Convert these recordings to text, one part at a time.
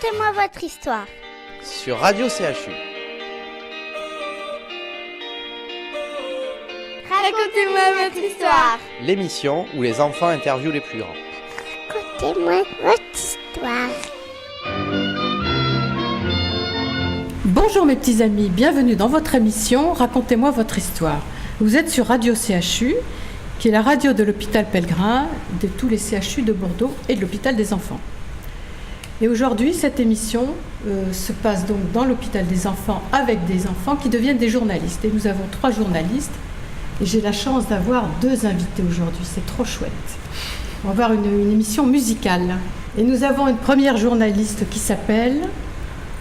Racontez-moi votre histoire. Sur Radio CHU. Racontez-moi votre histoire. L'émission où les enfants interviewent les plus grands. Racontez-moi votre histoire. Bonjour mes petits amis, bienvenue dans votre émission Racontez-moi votre histoire. Vous êtes sur Radio CHU, qui est la radio de l'hôpital Pellegrin, de tous les CHU de Bordeaux et de l'hôpital des enfants. Et aujourd'hui, cette émission se passe donc dans l'hôpital des enfants avec des enfants qui deviennent des journalistes. Et nous avons 3 journalistes et j'ai la chance d'avoir 2 invités aujourd'hui, c'est trop chouette. On va avoir une émission musicale. Et nous avons une première journaliste qui s'appelle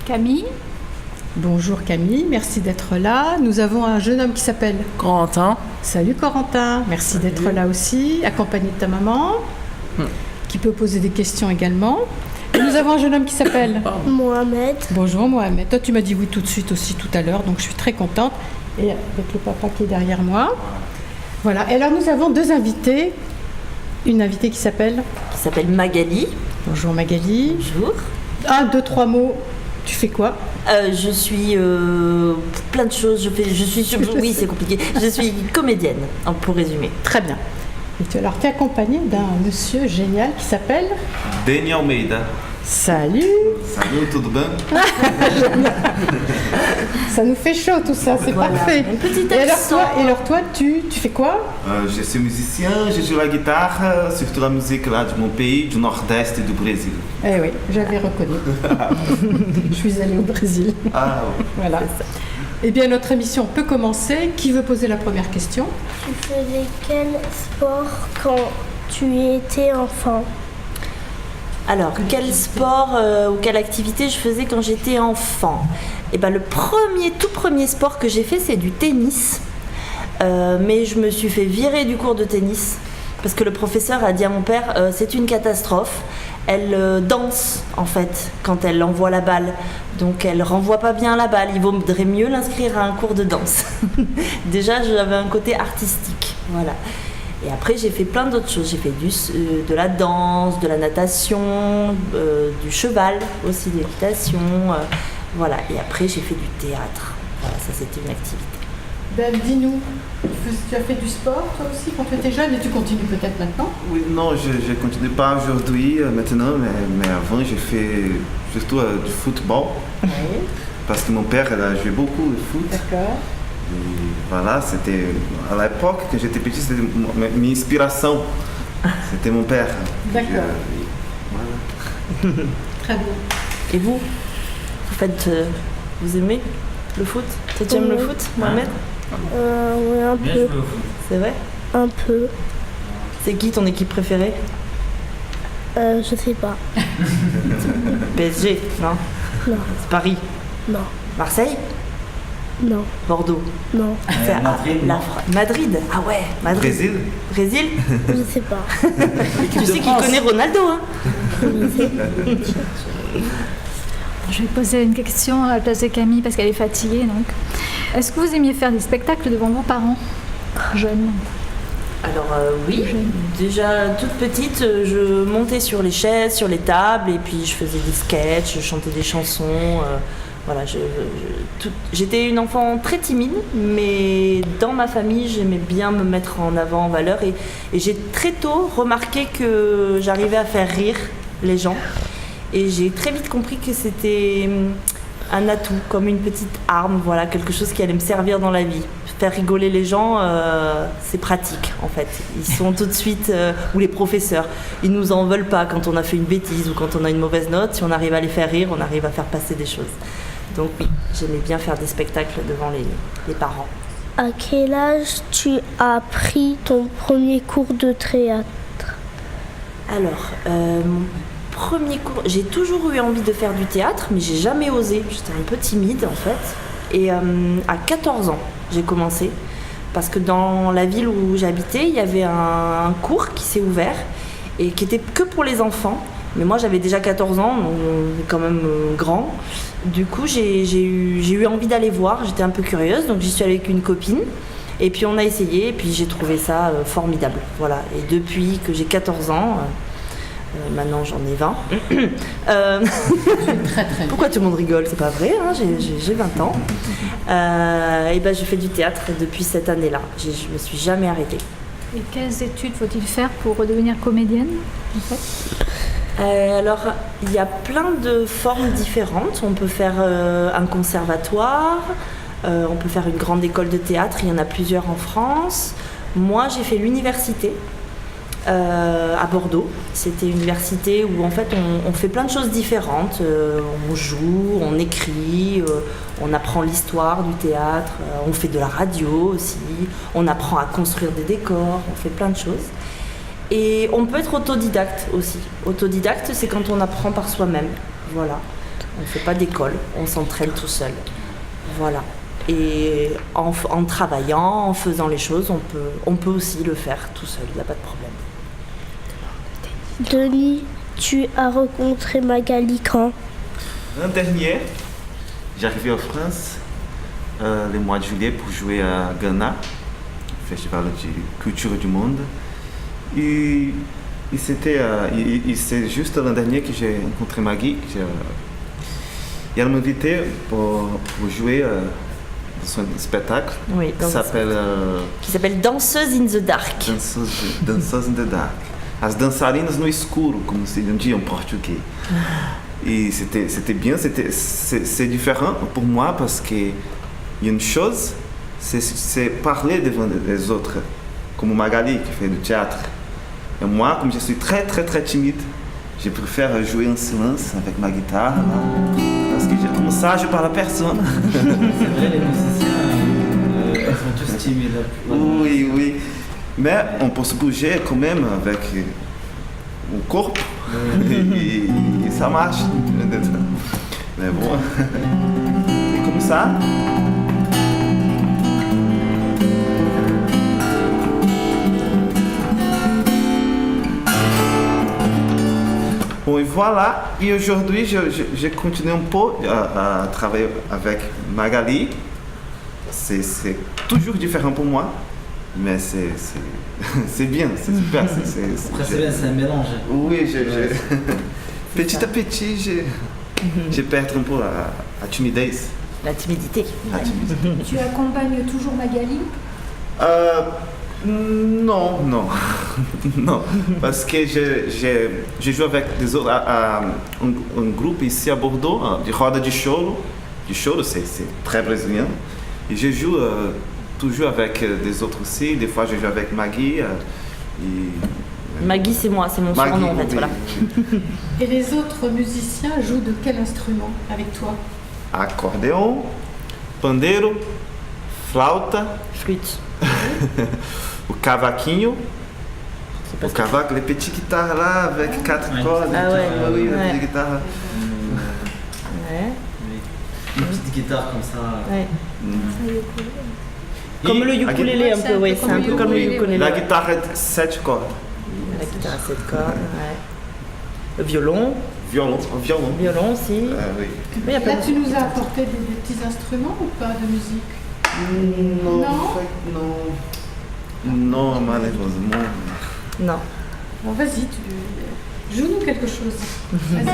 Camille. Bonjour Camille, merci d'être là. Nous avons un jeune homme qui s'appelle Corentin. Salut Corentin, merci d'être là aussi, accompagné de ta maman, qui peut poser des questions également. Et nous avons un jeune homme qui s'appelle Mohamed. Bonjour Mohamed, toi tu m'as dit oui tout de suite aussi tout à l'heure, donc je suis très contente. Et avec le papa qui est derrière moi. Voilà, et alors nous avons 2 invités. Une invitée qui s'appelle Magali. Bonjour Magali. Bonjour. 1, 2, 3 mots, tu fais quoi? Je suis plein de choses. Oui, c'est compliqué. Je suis comédienne, pour résumer. Très bien. Et tu es accompagné d'un monsieur génial qui s'appelle Dani Almeida. Salut. Salut, tudo bem? Ça nous fait chaud tout ça, c'est Voilà. parfait. Un petit Et accent. alors toi, tu fais quoi? Je suis musicien, je joue la guitare, surtout la musique là de mon pays, du nord-est du Brésil. Eh oui, j'avais reconnu. Je suis allée au Brésil. Ah, Voilà. Eh bien, notre émission peut commencer. Qui veut poser la première question? Tu faisais quel sport quand tu étais enfant? Alors, quel sport ou quelle activité je faisais quand j'étais enfant? Eh ben, le tout premier sport que j'ai fait, c'est du tennis. Mais je me suis fait virer du cours de tennis parce que le professeur a dit à mon père c'est une catastrophe. Elle danse en fait quand elle envoie la balle, donc elle renvoie pas bien la balle. Il vaudrait mieux l'inscrire à un cours de danse. Déjà, j'avais un côté artistique, voilà. Et après, j'ai fait plein d'autres choses. J'ai fait de la danse, de la natation, du cheval aussi, de l'équitation. Voilà. Et après, j'ai fait du théâtre. Voilà, ça, c'était une activité. Ben, dis-nous, tu as fait du sport toi aussi quand tu étais jeune et tu continues peut-être maintenant? oui, non, je ne continue pas aujourd'hui, maintenant, mais avant, j'ai fait surtout du football. Oui. Parce que mon père, il a joué beaucoup de foot. D'accord. Et voilà, c'était à l'époque, quand j'étais petit, c'était ma inspiration. C'était mon père. D'accord. Voilà. Très bien. Et vous vous aimez le foot? Toi, tu aimes le foot, Mohamed? Oui, un peu. C'est vrai? Un peu. C'est qui ton équipe préférée? Je sais pas. PSG, non? Non. C'est Paris? Non. Marseille? Non. Bordeaux? Non. C'est Madrid? Ah ouais, Madrid. Brésil? Brésil? Je sais pas. Tu sais qu'il connaît Ronaldo, hein? Je vais poser une question à la place de Camille parce qu'elle est fatiguée. Donc, est-ce que vous aimiez faire des spectacles devant vos parents jeunes? Alors oui, déjà toute petite, je montais sur les chaises, sur les tables, et puis je faisais des sketchs, je chantais des chansons. Voilà, j'étais une enfant très timide, mais dans ma famille, j'aimais bien me mettre en avant, en valeur, et j'ai très tôt remarqué que j'arrivais à faire rire les gens, et j'ai très vite compris que c'était un atout, comme une petite arme, voilà, quelque chose qui allait me servir dans la vie. Faire rigoler les gens, c'est pratique en fait. Ils sont tout de suite, ou les professeurs, ils nous en veulent pas quand on a fait une bêtise ou quand on a une mauvaise note. Si on arrive à les faire rire, on arrive à faire passer des choses. Donc oui, j'aimais bien faire des spectacles devant les parents. À quel âge tu as pris ton premier cours de théâtre? Alors, mon premier cours, j'ai toujours eu envie de faire du théâtre, mais j'ai jamais osé. J'étais un peu timide en fait. Et à 14 ans, j'ai commencé. Parce que dans la ville où j'habitais, il y avait un cours qui s'est ouvert et qui était que pour les enfants. Mais moi, j'avais déjà 14 ans, donc quand même grand. Du coup, j'ai eu envie d'aller voir. J'étais un peu curieuse, donc j'y suis allée avec une copine. Et puis on a essayé, et puis j'ai trouvé ça formidable. Voilà. Et depuis que j'ai 14 ans, Maintenant, j'en ai 20. Très très Pourquoi tout le monde rigole? C'est pas vrai, hein, j'ai 20 ans. Et ben, je fais du théâtre depuis cette année-là. Je me suis jamais arrêtée. Et quelles études faut-il faire pour redevenir comédienne en fait? Alors, il y a plein de formes différentes. On peut faire un conservatoire, on peut faire une grande école de théâtre, il y en a plusieurs en France. Moi, j'ai fait l'université à Bordeaux. C'était une université où en fait on fait plein de choses différentes. On joue, on écrit, on apprend l'histoire du théâtre, on fait de la radio aussi, on apprend à construire des décors, on fait plein de choses. Et on peut être autodidacte aussi. Autodidacte, c'est quand on apprend par soi-même. Voilà. On ne fait pas d'école, on s'entraîne tout seul. Voilà. Et en travaillant, en faisant les choses, on peut aussi le faire tout seul, il n'y a pas de problème. Denis, tu as rencontré Magali quand? L'an dernier, j'arrivais en France le mois de juillet pour jouer à Ghana, Festival de Culture du Monde. Et c'est juste l'an dernier que j'ai rencontré Maggie. Et elle m'a invité pour jouer dans son spectacle qui s'appelle Danseuse in the Dark. Danseuse in the Dark. As dançarinas no escuro, como se dit en portugais. Et c'était bien, c'est différent pour moi parce que y a une chose, c'est parler devant les autres, comme Magali qui fait du théâtre. Et moi, comme je suis très très très timide, je préfère jouer en silence avec ma guitare, là, parce que comme ça je parle à personne. C'est vrai, les musiciens, ils sont tous timides. Oui, oui. Mais on peut se bouger quand même avec o corpo e ça marche. Mais bon. Et comme ça. Bon, et voilà. Et aujourd'hui, je continue un peu à travailler avec Magali. C'est toujours différent pour moi. Mais c'est bien, c'est super. Après, c'est bien, c'est un mélange. Oui, petit à petit, je perds un peu la timidez. La timidité. Tu accompagnes toujours Magali? Non, non, parce que je joue avec des autres, un groupe ici à Bordeaux, de roda de choro. De choro, c'est très brésilien. Et je joue toujours avec des autres aussi. Des fois, je joue avec Maggie. Maggie, c'est moi, c'est mon surnom en fait. Voilà. Et les autres musiciens jouent de quel instrument avec toi? Accordéon, pandeiro, flauta, flûte. O cavaquinho, o cavaco, les petites guitares là avec 4 cordes. Ah ouais, oui, ouais. Les petites guitares. Ouais. Une petite guitare comme ça. Ouais. Comme le ukulélé un peu, oui, c'est un peu comme le ukulélé. La guitare est 7 cordes. La guitare à 7 cordes, ouais. Le violon. Violon aussi. Oui. Mais Là, tu nous as apporté des petits instruments ou pas de musique? Non, Non. en fait, non. Non, malheureusement. Non. Bon, vas-y, joue-nous quelque chose. Vas-y.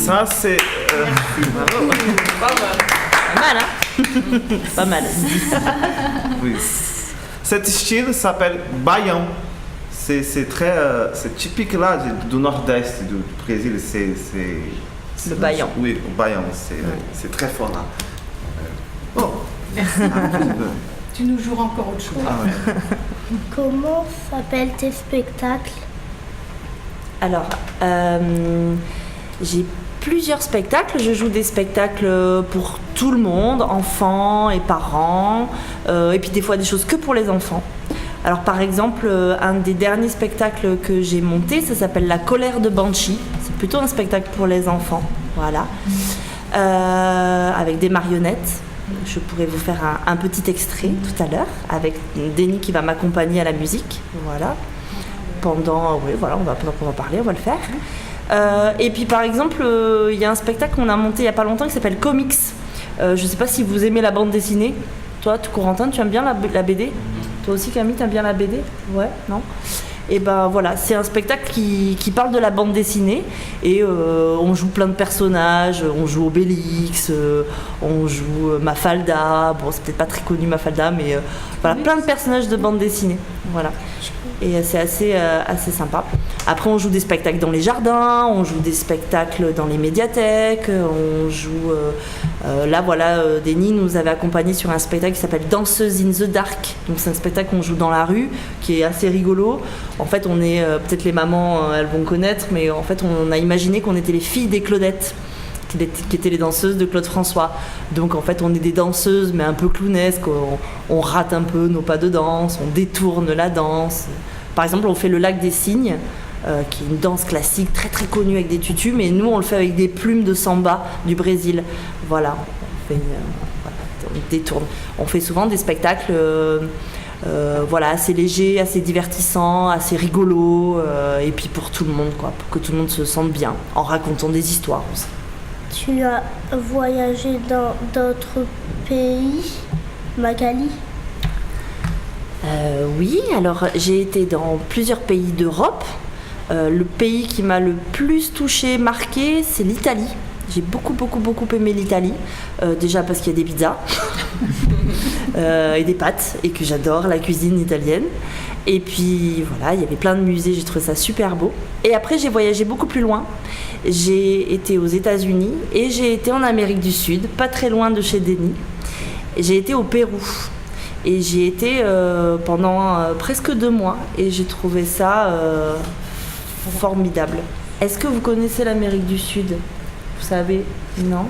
Ça, c'est. Pas mal, hein? Pas mal. Oui. Cet style s'appelle baião. C'est c'est typique là du nord-est du Brésil. Le baião. Oui, le baião. C'est très fort là. Oh. Merci. Tu nous joueras encore autre chose. Ah ouais. Comment s'appellent tes spectacles? Alors, j'ai plusieurs spectacles. Je joue des spectacles pour tout le monde, enfants et parents, et puis des fois des choses que pour les enfants. Alors par exemple, un des derniers spectacles que j'ai monté, ça s'appelle La colère de Banshee. C'est plutôt un spectacle pour les enfants, voilà, avec des marionnettes. Je pourrais vous faire un petit extrait tout à l'heure, avec Denis qui va m'accompagner à la musique, voilà. Pendant qu'on va parler, on va le faire. Et puis par exemple, il y a un spectacle qu'on a monté il n'y a pas longtemps qui s'appelle Comics. Je ne sais pas si vous aimez la bande dessinée. Toi, Corentin, tu aimes bien la BD ? Toi aussi, Camille, tu aimes bien la BD ? Ouais, non ? Et ben voilà, c'est un spectacle qui parle de la bande dessinée et on joue plein de personnages, on joue Obélix, on joue Mafalda, bon c'est peut-être pas très connu Mafalda, mais voilà, plein de personnages de bande dessinée, voilà. Et c'est assez sympa. Après on joue des spectacles dans les jardins, on joue des spectacles dans les médiathèques, on joue... là voilà, Denis nous avait accompagnés sur un spectacle qui s'appelle Danseuse in the Dark. Donc c'est un spectacle qu'on joue dans la rue, qui est assez rigolo. En fait on est, peut-être les mamans elles vont connaître, mais en fait on a imaginé qu'on était les filles des Claudettes, qui étaient les danseuses de Claude François. Donc en fait on est des danseuses mais un peu clownesques, on rate un peu nos pas de danse, on détourne la danse. Par exemple on fait le lac des cygnes, qui est une danse classique très très connue avec des tutus, mais nous on le fait avec des plumes de samba du Brésil. Voilà, on détourne. On fait souvent des spectacles voilà, assez légers, assez divertissants, assez rigolos, et puis pour tout le monde, quoi, pour que tout le monde se sente bien, en racontant des histoires aussi. Tu as voyagé dans d'autres pays, Magali ? Oui, alors j'ai été dans plusieurs pays d'Europe. Le pays qui m'a le plus touchée, marqué, c'est l'Italie. J'ai beaucoup aimé l'Italie. Déjà parce qu'il y a des pizzas et des pâtes, et que j'adore la cuisine italienne. Et puis voilà, il y avait plein de musées, j'ai trouvé ça super beau. Et après j'ai voyagé beaucoup plus loin. J'ai été aux États-Unis et j'ai été en Amérique du Sud, pas très loin de chez Denis. J'ai été au Pérou. Et j'y ai été pendant presque 2 mois et j'ai trouvé ça formidable. Est-ce que vous connaissez l'Amérique du Sud ? Vous savez ? Non ?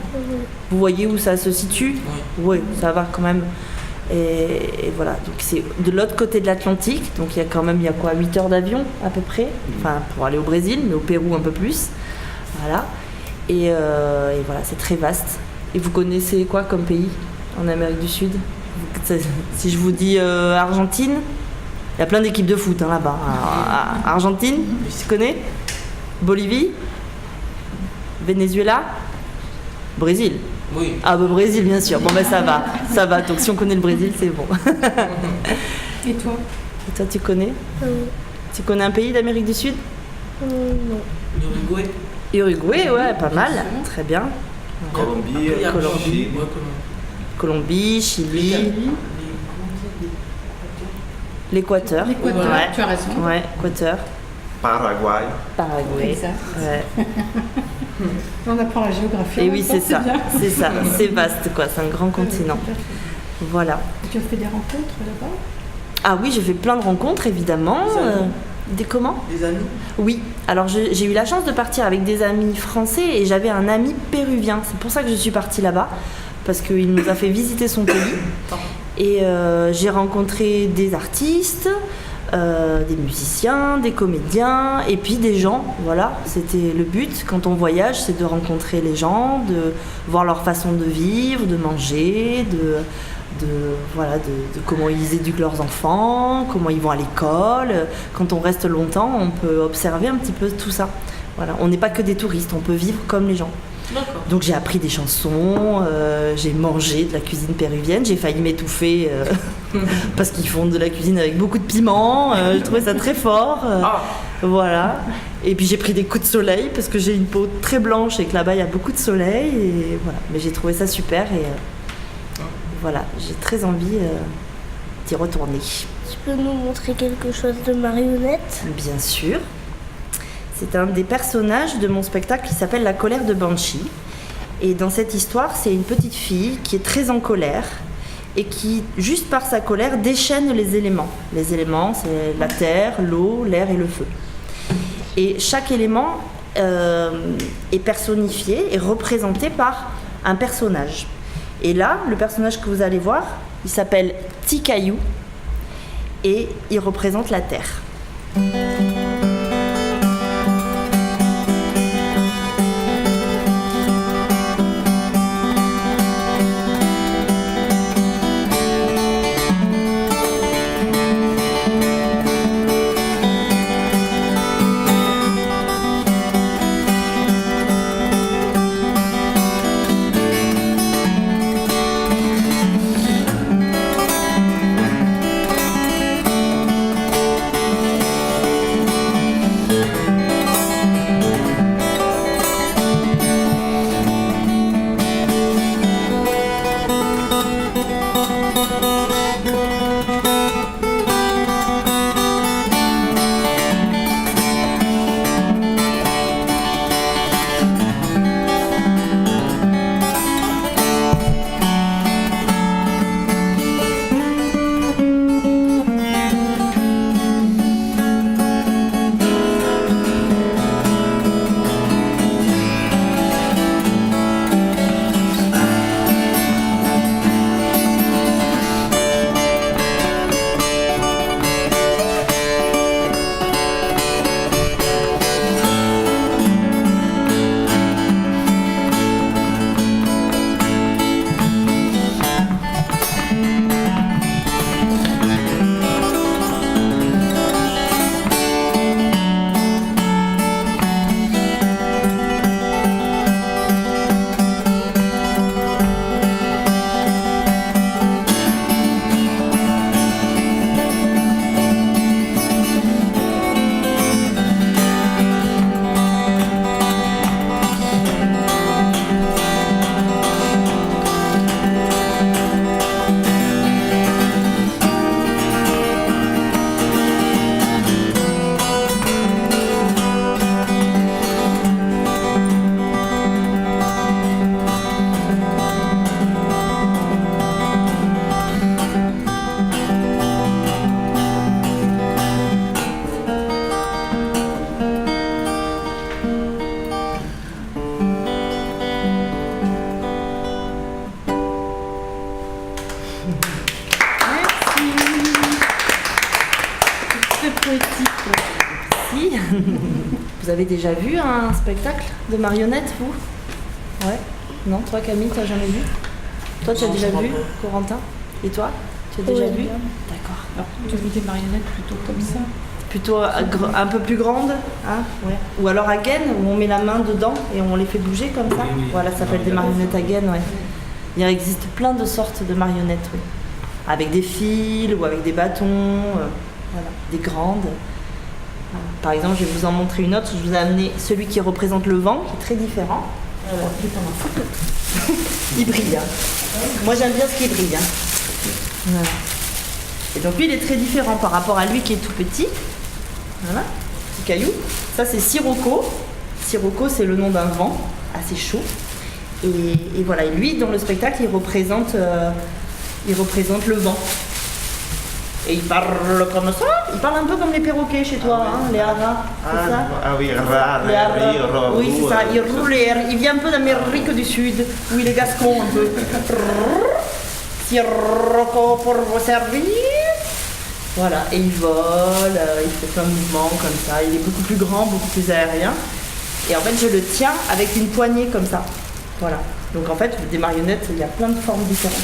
Vous voyez où ça se situe ? Oui, ça va quand même. Et voilà, donc c'est de l'autre côté de l'Atlantique, donc il y a quoi, 8 heures d'avion à peu près, enfin pour aller au Brésil, mais au Pérou un peu plus. Voilà. Et voilà, c'est très vaste. Et vous connaissez quoi comme pays en Amérique du Sud ? Si je vous dis Argentine, il y a plein d'équipes de foot là-bas. Argentine, tu connais ? Bolivie ? Venezuela ? Brésil ? Oui. Ah bah Brésil bien sûr. Bon ben ça va. Donc si on connaît le Brésil, c'est bon. Et toi ? Et toi tu connais ? Tu connais un pays d'Amérique du Sud ? Non. Uruguay, ouais, pas mal. Très bien. Colombie, Chili, l'Équateur. Ouais. Tu as raison. Ouais, Équateur. Paraguay. Exact. Ouais. On apprend la géographie. Et oui, c'est ça. bien. C'est ça. C'est vaste, quoi. C'est un grand continent. Voilà. Tu as fait des rencontres là-bas ? Ah oui, j'ai fait plein de rencontres, évidemment. Des comment ? Des amis ? Oui. Alors, j'ai eu la chance de partir avec des amis français et j'avais un ami péruvien. C'est pour ça que je suis partie là-bas, parce qu'il nous a fait visiter son pays. Et j'ai rencontré des artistes, des musiciens, des comédiens, et puis des gens. Voilà, c'était le but quand on voyage, c'est de rencontrer les gens, de voir leur façon de vivre, de manger, de comment ils éduquent leurs enfants, comment ils vont à l'école. Quand on reste longtemps, on peut observer un petit peu tout ça. Voilà, on n'est pas que des touristes, on peut vivre comme les gens. D'accord. Donc j'ai appris des chansons, j'ai mangé de la cuisine péruvienne, j'ai failli m'étouffer parce qu'ils font de la cuisine avec beaucoup de piment, j'ai trouvé ça très fort. Voilà. Et puis j'ai pris des coups de soleil parce que j'ai une peau très blanche et que là-bas il y a beaucoup de soleil. Et voilà. Mais j'ai trouvé ça super et voilà, j'ai très envie d'y retourner. Tu peux nous montrer quelque chose de marionnette ? Bien sûr. C'est un des personnages de mon spectacle qui s'appelle La colère de Banshee. Et dans cette histoire, c'est une petite fille qui est très en colère et qui, juste par sa colère, déchaîne les éléments. Les éléments, c'est la terre, l'eau, l'air et le feu. Et chaque élément est personnifié et représenté par un personnage. Et là, le personnage que vous allez voir, il s'appelle Tikayou. et il représente la terre. Merci. Vous avez déjà vu un spectacle de marionnettes, vous? Ouais. Non, toi Camille, t'as jamais vu? Toi, tu as déjà vu, Corentin? Et toi? Tu as déjà vu? D'accord. Alors, tu as vu des marionnettes plutôt comme ça? Plutôt un peu plus grandes, hein? Ouais. Ou alors à gaine, où on met la main dedans et on les fait bouger comme ça. Oui. Voilà, ça s'appelle des marionnettes à gaine, ouais. Il existe plein de sortes de marionnettes, oui. Avec des fils ou avec des bâtons, voilà, des grandes. Par exemple, je vais vous en montrer une autre. Je vous ai amené celui qui représente le vent, qui est très différent. Il brille. Hein. Moi, j'aime bien ce qui brille. Hein. Voilà. Et donc, lui, il est très différent par rapport à lui qui est tout petit. Voilà, petit caillou. Ça, c'est Sirocco. Sirocco, c'est le nom d'un vent assez chaud. Et voilà, et lui, dans le spectacle, il représente le vent. Et il parle comme ça. Il parle un peu comme les perroquets chez toi, hein, les haras. C'est ça? Ah oui, Les haras. Oui, c'est ça. Il roule et il vient un peu d'Amérique du Sud, où il est gascon un peu. Sirocco pour vous servir. Voilà, et il vole, il fait plein de mouvements comme ça. Il est beaucoup plus grand, beaucoup plus aérien. Et en fait, je le tiens avec une poignée comme ça. Voilà. Donc en fait, des marionnettes, il y a plein de formes différentes.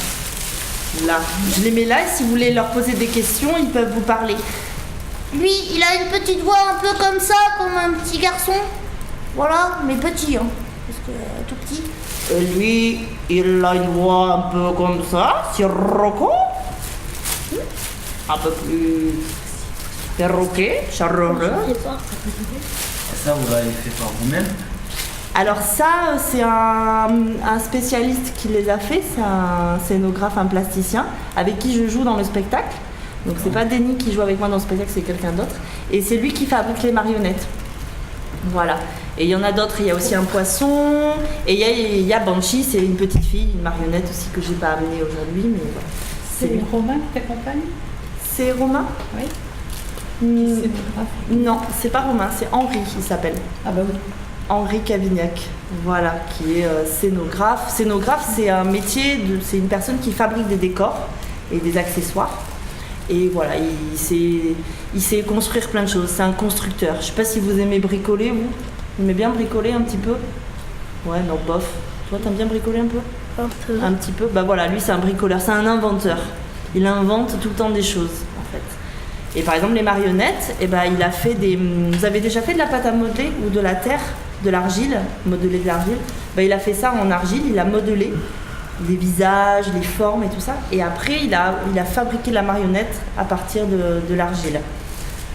Là, je les mets là et si vous voulez leur poser des questions, ils peuvent vous parler. Lui, il a une petite voix un peu comme ça, comme un petit garçon. Voilà, mais petit, hein. Parce que tout petit. Et lui, il a une voix un peu comme ça, Sirocco. Un peu plus perroquet, chaleureux. Ça, vous l'avez fait par vous-même? Alors ça, c'est un spécialiste qui les a fait, c'est un scénographe, un plasticien, avec qui je joue dans le spectacle. Donc c'est pas Denis qui joue avec moi dans le spectacle, c'est quelqu'un d'autre. Et c'est lui qui fabrique les marionnettes. Voilà. Et il y en a d'autres, il y a aussi un poisson, et il y a Banshee, c'est une petite fille, une marionnette aussi que j'ai pas amenée aujourd'hui, mais voilà. C'est Romain qui t'accompagne? C'est Romain? Oui. Scénographe. Non, c'est pas Romain, c'est Henri, il s'appelle. Ah bah oui. Henri Cavignac, voilà, qui est scénographe. Scénographe, c'est un métier, c'est une personne qui fabrique des décors et des accessoires. Et voilà, il sait construire plein de choses. C'est un constructeur. Je sais pas si vous aimez bricoler, vous. Vous aimez bien bricoler un petit peu? Ouais, non, bof. Toi, t'aimes bien bricoler un peu? Un peu. Un petit peu. Bah voilà, lui, c'est un bricoleur, c'est un inventeur. Il invente tout le temps des choses, en fait. Et par exemple, les marionnettes, eh ben, il a fait des... Vous avez déjà fait de la pâte à modeler ou de la terre, de l'argile, modeler de l'argile? Ben, il a fait ça en argile, il a modelé les visages, les formes et tout ça. Et après, il a fabriqué la marionnette à partir de l'argile.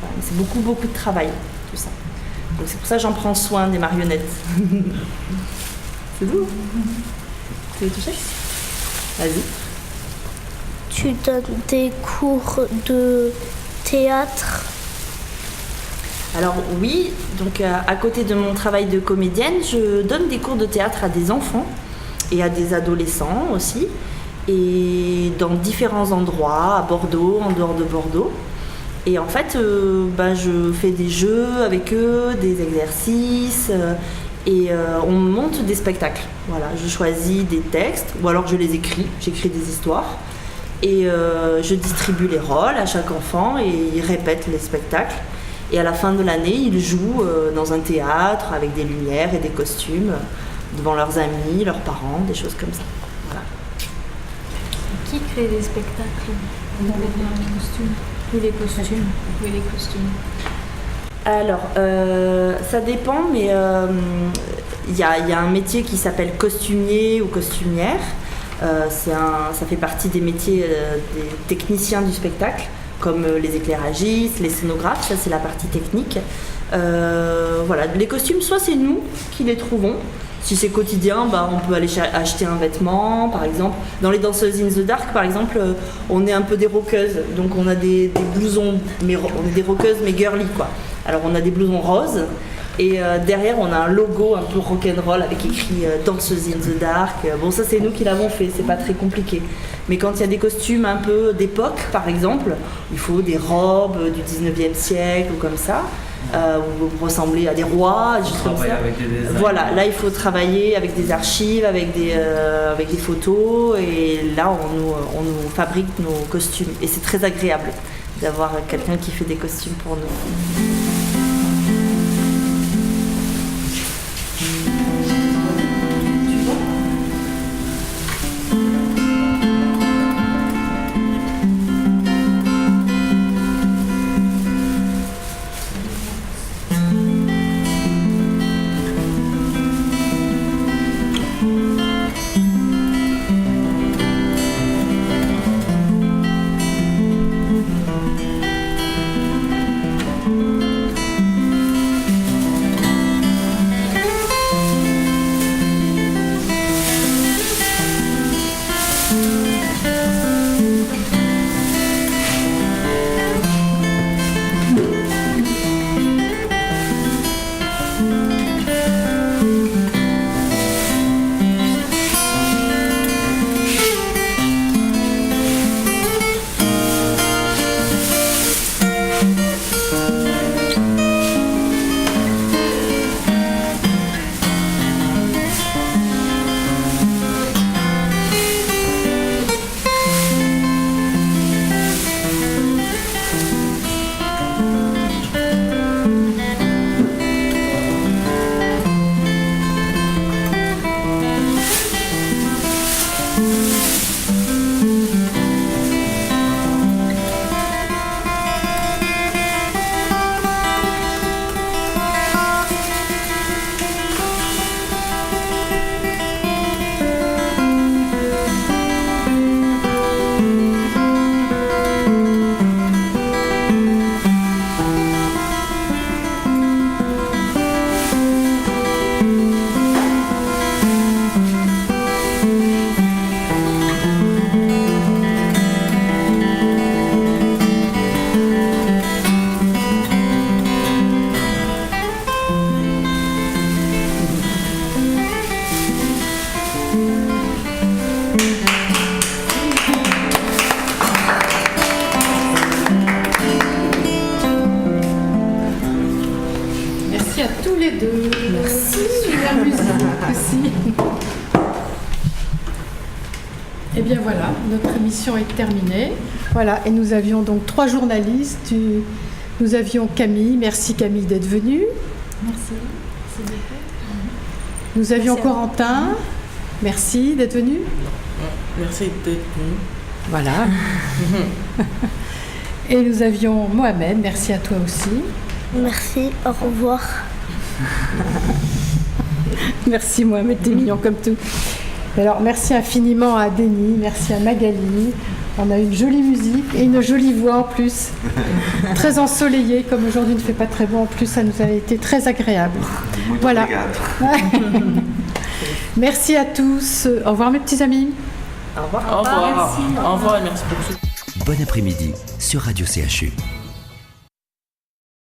Voilà, c'est beaucoup, beaucoup de travail, tout ça. Donc c'est pour ça que j'en prends soin des marionnettes. C'est doux. Tu veux toucher? Vas-y. Tu donnes des cours de théâtre? Alors oui, donc à côté de mon travail de comédienne, je donne des cours de théâtre à des enfants et à des adolescents aussi, et dans différents endroits, à Bordeaux, en dehors de Bordeaux. Et en fait, je fais des jeux avec eux, des exercices, et on monte des spectacles. Voilà, je choisis des textes, ou alors je les écris, j'écris des histoires, et je distribue les rôles à chaque enfant, et ils répètent les spectacles. Et à la fin de l'année, ils jouent dans un théâtre avec des lumières et des costumes, devant leurs amis, leurs parents, des choses comme ça. Voilà. Qui crée des spectacles? Vous avez bien les costumes? Ou les costumes? Oui, les costumes. Alors, ça dépend, mais il y a un métier qui s'appelle costumier ou costumière. Ça fait partie des métiers des techniciens du spectacle, comme les éclairagistes, les scénographes, ça c'est la partie technique. Voilà, les costumes, soit c'est nous qui les trouvons. Si c'est quotidien, on peut aller acheter un vêtement, par exemple. Dans les danseuses in the dark, par exemple, on est un peu des rockeuses, donc on a des blousons, mais on est des rockeuses mais girly, quoi. Alors on a des blousons roses, et derrière on a un logo un peu rock'n'roll avec écrit danseuse in the dark. Bon, ça c'est nous qui l'avons fait, c'est pas très compliqué. Mais quand il y a des costumes un peu d'époque, par exemple, il faut des robes du 19e siècle ou comme ça. Vous ressemblez à des rois, juste comme ça. Voilà, là il faut travailler avec des archives, avec des photos, et là on nous fabrique nos costumes. Et c'est très agréable d'avoir quelqu'un qui fait des costumes pour nous. Merci à tous les deux. Merci. Super musique aussi. Eh bien voilà, notre émission est terminée. Voilà, et nous avions donc 3 journalistes. Nous avions Camille. Merci Camille d'être venue. Merci. Nous avions Corentin. Merci d'être venu. Merci d'être venu. Voilà. Et nous avions Mohamed. Merci à toi aussi. Merci, au revoir. Merci Mohamed, t'es mignon comme tout. Alors merci infiniment à Denis, merci à Magali. On a une jolie musique et une jolie voix en plus. Très ensoleillée, comme aujourd'hui ne fait pas très beau en plus, ça nous a été très agréable. Voilà. Merci à tous. Au revoir mes petits amis. Au revoir. Au revoir. Au revoir et merci beaucoup. Bon après-midi sur Radio CHU.